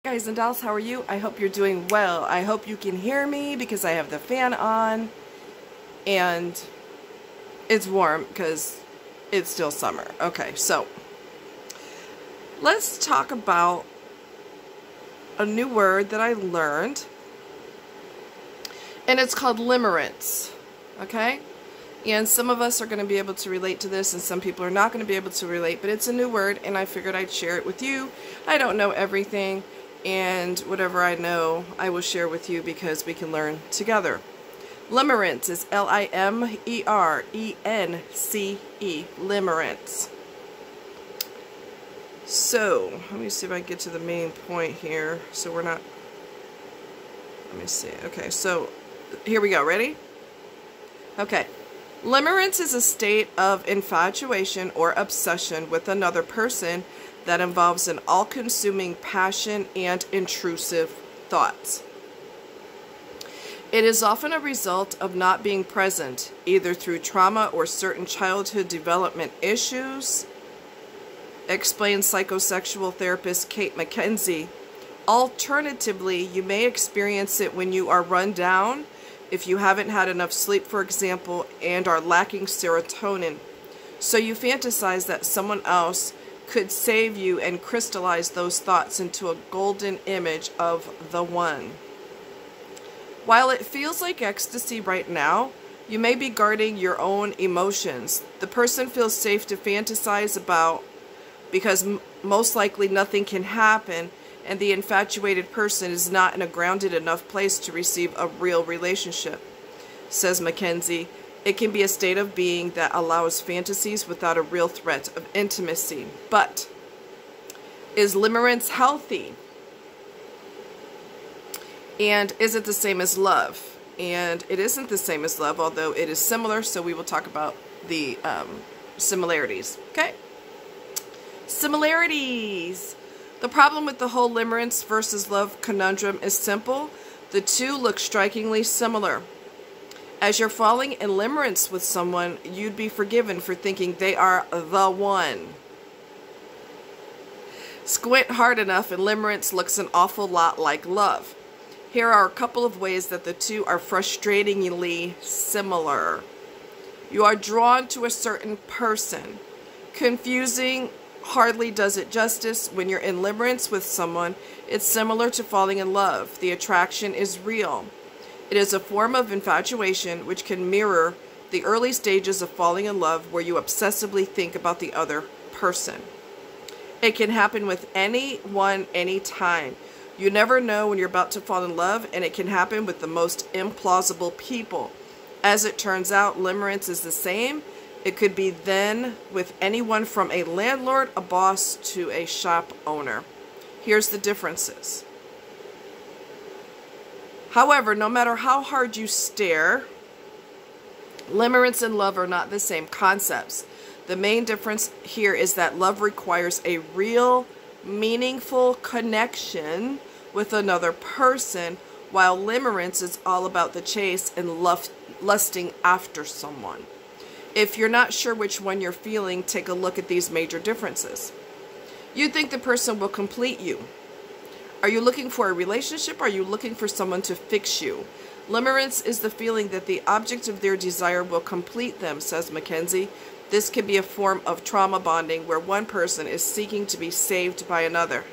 Guys and dolls, how are you? I hope you're doing well. I hope you can hear me because I have the fan on and it's warm because it's still summer. Okay, so let's talk about a new word that I learned, and it's called limerence. Okay? And some of us are going to be able to relate to this and some people are not going to be able to relate, but it's a new word and I figured I'd share it with you. I don't know everything, and whatever I know I will share with you because we can learn together. Limerence is Limerence. Limerence. So, let me see if I can get to the main point here so we're not... Let me see. Okay, so here we go. Ready? Okay. Limerence is a state of infatuation or obsession with another person that involves an all-consuming passion and intrusive thoughts. It is often a result of not being present, either through trauma or certain childhood development issues, explains psychosexual therapist Kate McKenzie. Alternatively, you may experience it when you are run down, if you haven't had enough sleep, for example, and are lacking serotonin. So you fantasize that someone else could save you and crystallize those thoughts into a golden image of the one. While it feels like ecstasy right now, you may be guarding your own emotions. The person feels safe to fantasize about because most likely nothing can happen, and the infatuated person is not in a grounded enough place to receive a real relationship. Says Mackenzie, it can be a state of being that allows fantasies without a real threat of intimacy. But is limerence healthy? And is it the same as love? And it isn't the same as love, although it is similar, so we will talk about the similarities. Okay? Similarities. The problem with the whole limerence versus love conundrum is simple. The two look strikingly similar. As you're falling in limerence with someone, you'd be forgiven for thinking they are the one. Squint hard enough and limerence looks an awful lot like love. Here are a couple of ways that the two are frustratingly similar. You are drawn to a certain person. Confusing hardly does it justice. When you're in limerence with someone, it's similar to falling in love. The attraction is real. It is a form of infatuation which can mirror the early stages of falling in love where you obsessively think about the other person. It can happen with anyone, anytime. You never know when you're about to fall in love, and it can happen with the most implausible people. As it turns out, limerence is the same. It could be then with anyone from a landlord, a boss, to a shop owner. Here's the differences. However, no matter how hard you stare, limerence and love are not the same concepts. The main difference here is that love requires a real, meaningful connection with another person, while limerence is all about the chase and lusting after someone. If you're not sure which one you're feeling, take a look at these major differences. You think the person will complete you. Are you looking for a relationship, or are you looking for someone to fix you? Limerence is the feeling that the object of their desire will complete them, says Mackenzie. This can be a form of trauma bonding where one person is seeking to be saved by another.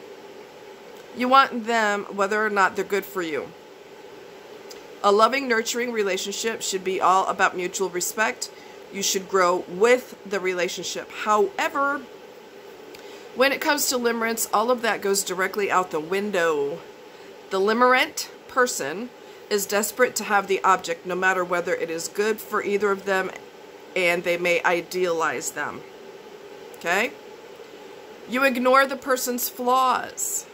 You want them whether or not they're good for you. A loving, nurturing relationship should be all about mutual respect. You should grow with the relationship. However, when it comes to limerence, all of that goes directly out the window. The limerent person is desperate to have the object, no matter whether it is good for either of them, and they may idealize them. Okay? You ignore the person's flaws.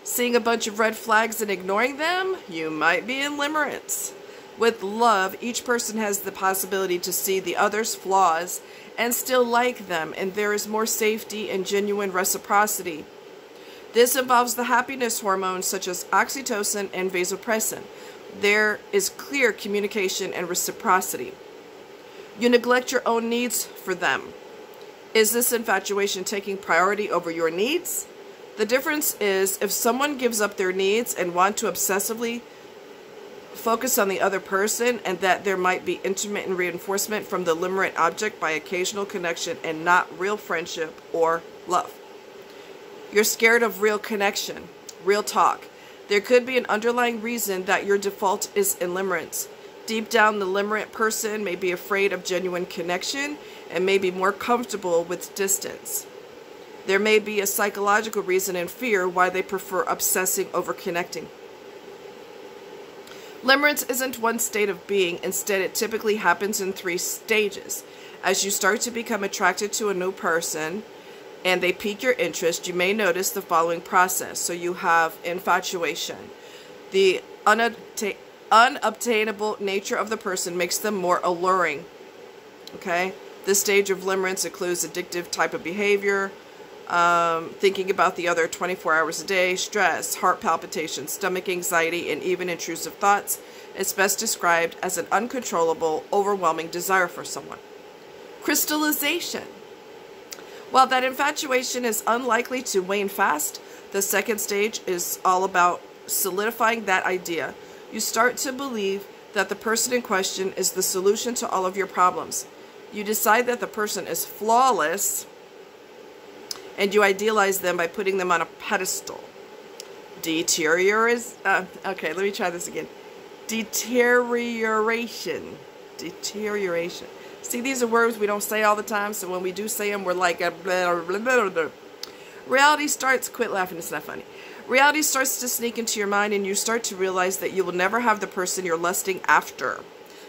Seeing a bunch of red flags and ignoring them, you might be in limerence. With love, each person has the possibility to see the other's flaws and still like them, and there is more safety and genuine reciprocity. This involves the happiness hormones such as oxytocin and vasopressin. There is clear communication and reciprocity. You neglect your own needs for them. Is this infatuation taking priority over your needs? The difference is if someone gives up their needs and want to obsessively focus on the other person, and that there might be intermittent reinforcement from the limerent object by occasional connection and not real friendship or love. You're scared of real connection, real talk. There could be an underlying reason that your default is in limerence. Deep down, the limerent person may be afraid of genuine connection and may be more comfortable with distance. There may be a psychological reason and fear why they prefer obsessing over connecting. Limerence isn't one state of being. Instead, it typically happens in 3 stages. As you start to become attracted to a new person and they pique your interest, you may notice the following process. So you have infatuation. The unobtainable nature of the person makes them more alluring. Okay? This stage of limerence includes addictive type of behavior, thinking about the other 24 hours a day, stress, heart palpitations, stomach anxiety, and even intrusive thoughts. It's best described as an uncontrollable, overwhelming desire for someone. Crystallization. While that infatuation is unlikely to wane fast, the second stage is all about solidifying that idea. You start to believe that the person in question is the solution to all of your problems. You decide that the person is flawless, and you idealize them by putting them on a pedestal. Deterioration. Okay, let me try this again. Deterioration. Deterioration. See, these are words we don't say all the time, so when we do say them, we're like, blah, blah, blah, blah. Reality starts, quit laughing, it's not funny. Reality starts to sneak into your mind, and you start to realize that you will never have the person you're lusting after.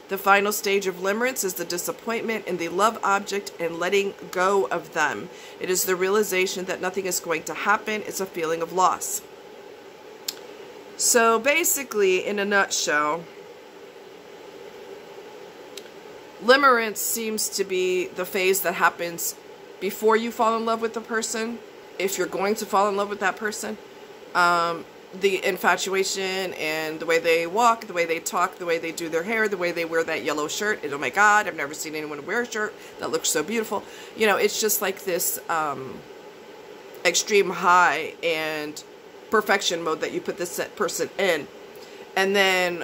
The final stage of limerence is the disappointment in the love object and letting go of them. It is the realization that nothing is going to happen. It's a feeling of loss. So basically, in a nutshell, limerence seems to be the phase that happens before you fall in love with the person, if you're going to fall in love with that person. The infatuation and the way they walk, the way they talk, the way they do their hair, the way they wear that yellow shirt. And oh my God, I've never seen anyone wear a shirt that looks so beautiful. You know, it's just like this extreme high and perfection mode that you put this person in. And then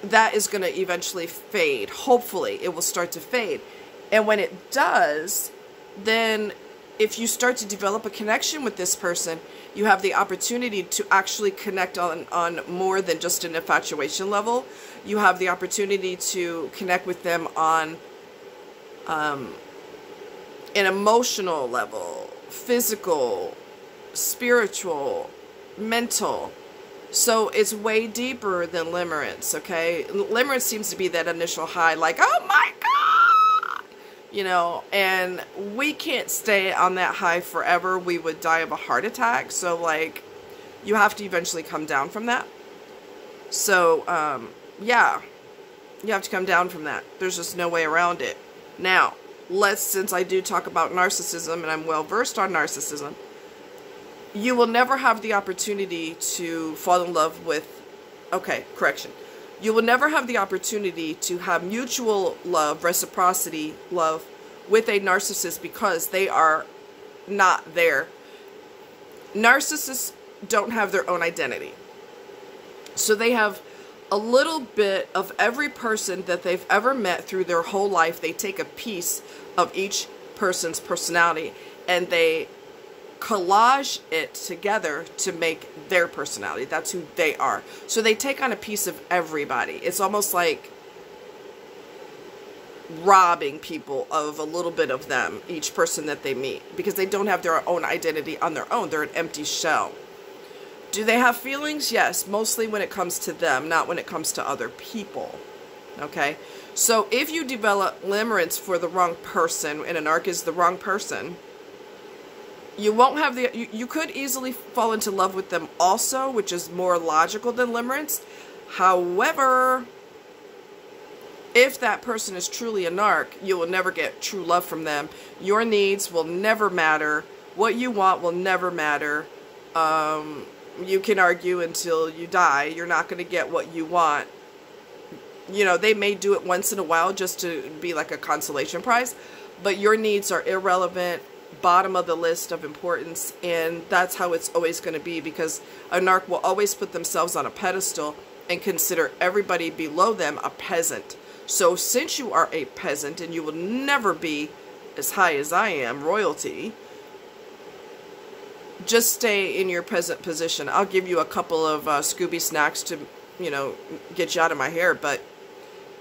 that is going to eventually fade. Hopefully, it will start to fade. And when it does, then if you start to develop a connection with this person, you have the opportunity to actually connect on more than just an infatuation level. You have the opportunity to connect with them on an emotional level, physical, spiritual, mental. So it's way deeper than limerence, okay? Limerence seems to be that initial high, like, oh my God! You know, and we can't stay on that high forever. We would die of a heart attack. So, like, you have to eventually come down from that. So, yeah, you have to come down from that. There's just no way around it. Now, since I do talk about narcissism, and I'm well versed on narcissism, you will never have the opportunity to fall in love with, you will never have the opportunity to have mutual love, reciprocity love with a narcissist because they are not there. Narcissists don't have their own identity. So they have a little bit of every person that they've ever met through their whole life. They take a piece of each person's personality and they collage it together to make their personality. That's who they are. So they take on a piece of everybody. It's almost like robbing people of a little bit of them, each person that they meet, because they don't have their own identity on their own. They're an empty shell. Do they have feelings? Yes, mostly when it comes to them, not when it comes to other people. Okay? So if you develop limerence for the wrong person, and an arc is the wrong person, you won't have you could easily fall into love with them also, which is more logical than limerence. However, if that person is truly a narc, you will never get true love from them. Your needs will never matter. What you want will never matter. You can argue until you die. You're not going to get what you want. You know, they may do it once in a while just to be like a consolation prize, but your needs are irrelevant. bottom of the list of importance, and that's how it's always going to be, because a narc will always put themselves on a pedestal and consider everybody below them a peasant. So since you are a peasant and you will never be as high as I am, royalty, just stay in your peasant position. I'll give you a couple of Scooby snacks to, you know, get you out of my hair, but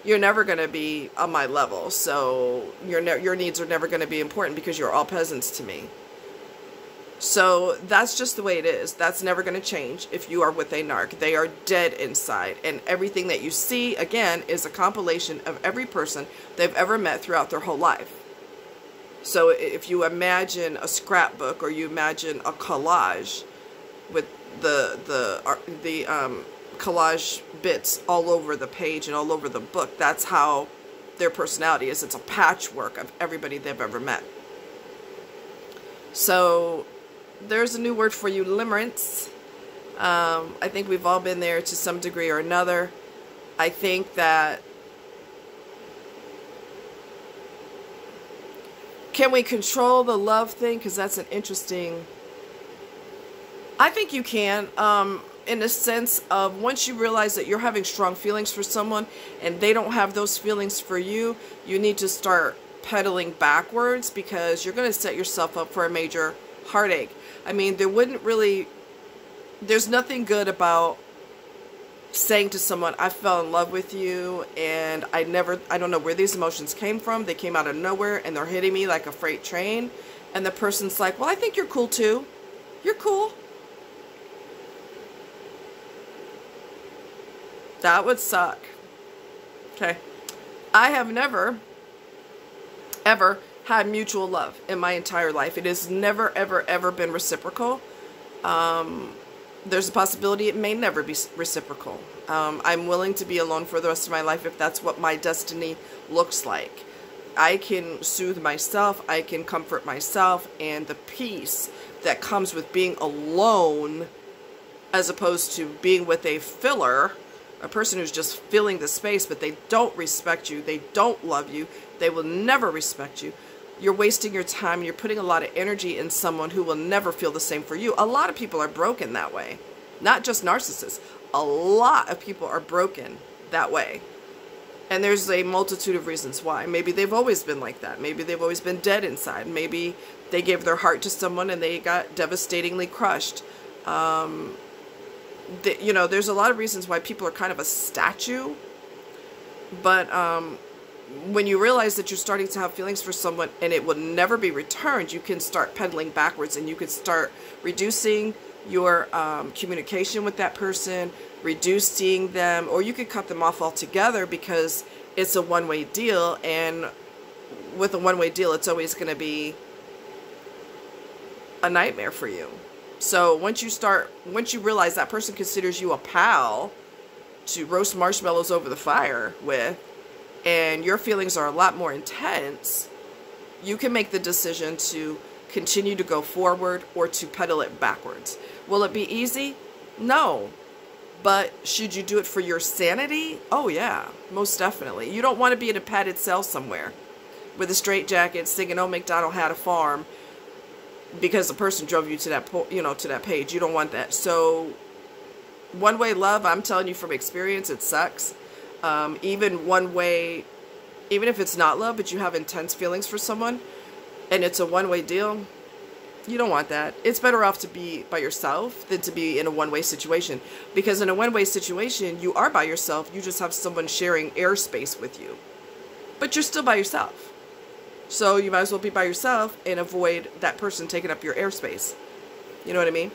you're never going to be on my level. So your needs are never going to be important because you're all peasants to me. So that's just the way it is. That's never going to change if you are with a narc. They are dead inside. And everything that you see, again, is a compilation of every person they've ever met throughout their whole life. So if you imagine a scrapbook, or you imagine a collage with the collage bits all over the page and all over the book, that's how their personality is. It's a patchwork of everybody they've ever met. So there's a new word for you, limerence. I think we've all been there to some degree or another. I think that, can we control the love thing? Because that's an interesting... I think you can, in the sense of, once you realize that you're having strong feelings for someone and they don't have those feelings for you, you need to start pedaling backwards, because you're going to set yourself up for a major heartache. I mean, there's nothing good about saying to someone, I fell in love with you, and I don't know where these emotions came from. They came out of nowhere, and they're hitting me like a freight train. And the person's like, well, I think you're cool too. You're cool. That would suck. Okay. I have never, ever had mutual love in my entire life. It has never, ever, ever been reciprocal. There's a possibility it may never be reciprocal. I'm willing to be alone for the rest of my life if that's what my destiny looks like. I can soothe myself, I can comfort myself, and the peace that comes with being alone, as opposed to being with a filler, a person who's just filling the space, but they don't respect you, they don't love you, they will never respect you. You're wasting your time, and you're putting a lot of energy in someone who will never feel the same for you. A lot of people are broken that way. Not just narcissists. A lot of people are broken that way. And there's a multitude of reasons why. Maybe they've always been like that. Maybe they've always been dead inside. Maybe they gave their heart to someone and they got devastatingly crushed. You know, there's a lot of reasons why people are kind of a statue. But when you realize that you're starting to have feelings for someone and it will never be returned, you can start pedaling backwards, and you can start reducing your communication with that person, reducing them, or you could cut them off altogether, because it's a one-way deal, and with a one-way deal, it's always going to be a nightmare for you. So once you realize that person considers you a pal to roast marshmallows over the fire with, and your feelings are a lot more intense, you can make the decision to continue to go forward or to pedal it backwards. Will it be easy? No. But should you do it for your sanity? Oh yeah, most definitely. You don't want to be in a padded cell somewhere with a straitjacket singing "Oh, MacDonald had a farm" because the person drove you to that, to that page. You don't want that. So one-way love, I'm telling you from experience, it sucks. Even one-way, even if it's not love, but you have intense feelings for someone, and it's a one-way deal, you don't want that. It's better off to be by yourself than to be in a one-way situation. Because in a one-way situation, you are by yourself. You just have someone sharing airspace with you. But you're still by yourself. So you might as well be by yourself and avoid that person taking up your airspace. You know what I mean?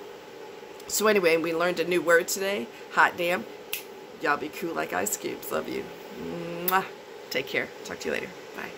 So anyway, we learned a new word today. Hot damn. Y'all be cool like ice cubes. Love you. Mwah. Take care. Talk to you later. Bye.